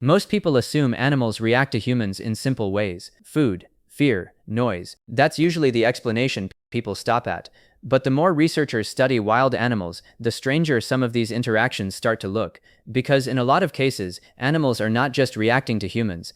Most people assume animals react to humans in simple ways: food, fear, noise. That's usually the explanation people stop at. But the more researchers study wild animals, the stranger some of these interactions start to look, because in a lot of cases, animals are not just reacting to humans,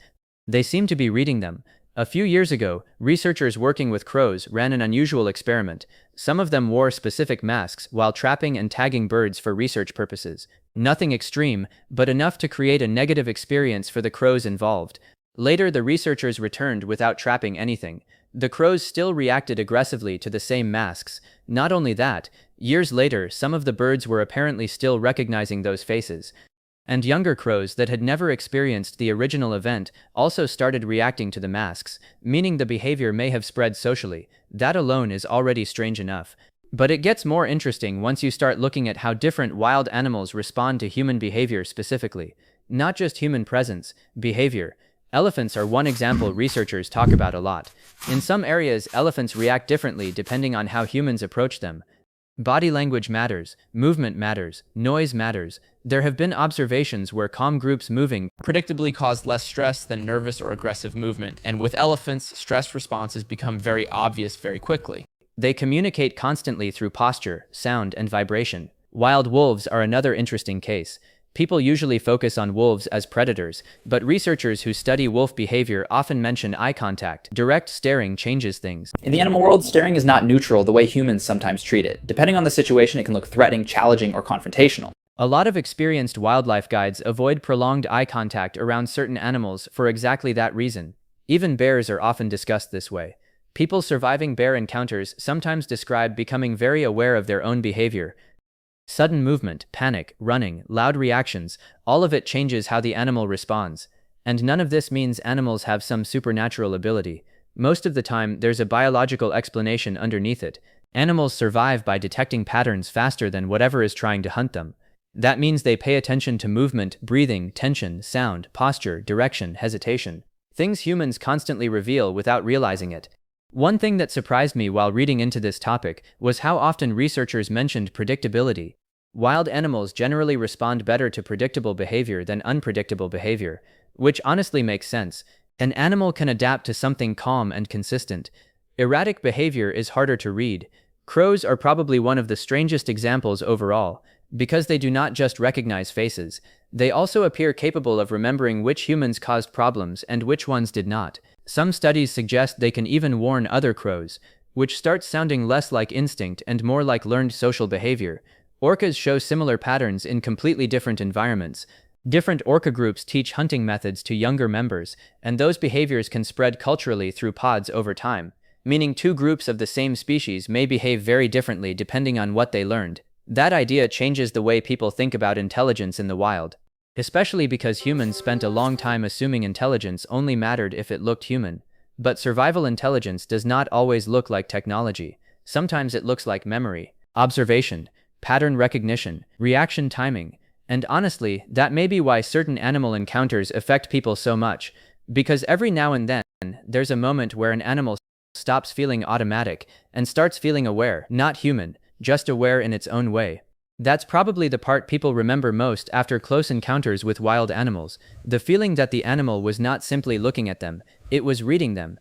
they seem to be reading them. A few years ago, researchers working with crows ran an unusual experiment. Some of them wore specific masks while trapping and tagging birds for research purposes. Nothing extreme, but enough to create a negative experience for the crows involved. Later, the researchers returned without trapping anything. The crows still reacted aggressively to the same masks. Not only that, years later, some of the birds were apparently still recognizing those faces. And younger crows that had never experienced the original event also started reacting to the masks, meaning the behavior may have spread socially. That alone is already strange enough. But it gets more interesting once you start looking at how different wild animals respond to human behavior specifically. Not just human presence, behavior. Elephants are one example researchers talk about a lot. In some areas, elephants react differently depending on how humans approach them. Body language matters, movement matters, noise matters. There have been observations where calm groups moving Predictably caused less stress than nervous or aggressive movement, and with elephants, stress responses become very obvious very quickly. they communicate constantly through posture, sound, and vibration. Wild wolves are another interesting case. People usually focus on wolves as predators, but researchers who study wolf behavior often mention eye contact. Direct staring changes things. In the animal world, staring is not neutral the way humans sometimes treat it. Depending on the situation, it can look threatening, challenging, or confrontational. A lot of experienced wildlife guides avoid prolonged eye contact around certain animals for exactly that reason. Even bears are often discussed this way. People surviving bear encounters sometimes describe becoming very aware of their own behavior. Sudden movement, panic, running, loud reactions, all of it changes how the animal responds. And none of this means animals have some supernatural ability. Most of the time, there's a biological explanation underneath it. Animals survive by detecting patterns faster than whatever is trying to hunt them. That means they pay attention to movement, breathing, tension, sound, posture, direction, hesitation. Things humans constantly reveal without realizing it. One thing that surprised me while reading into this topic was how often researchers mentioned predictability. Wild animals generally respond better to predictable behavior than unpredictable behavior, which honestly makes sense. An animal can adapt to something calm and consistent. Erratic behavior is harder to read. Crows are probably one of the strangest examples overall, because they do not just recognize faces, they also appear capable of remembering which humans caused problems and which ones did not. Some studies suggest they can even warn other crows, which starts sounding less like instinct and more like learned social behavior. Orcas show similar patterns in completely different environments. Different orca groups teach hunting methods to younger members, and those behaviors can spread culturally through pods over time, meaning two groups of the same species may behave very differently depending on what they learned. That idea changes the way people think about intelligence in the wild, especially because humans spent a long time assuming intelligence only mattered if it looked human. But survival intelligence does not always look like technology. Sometimes it looks like memory, observation, pattern recognition, reaction timing. And honestly, that may be why certain animal encounters affect people so much, because every now and then, there's a moment where an animal stops feeling automatic and starts feeling aware, not human, just aware in its own way. That's probably the part people remember most after close encounters with wild animals, the feeling that the animal was not simply looking at them, it was reading them.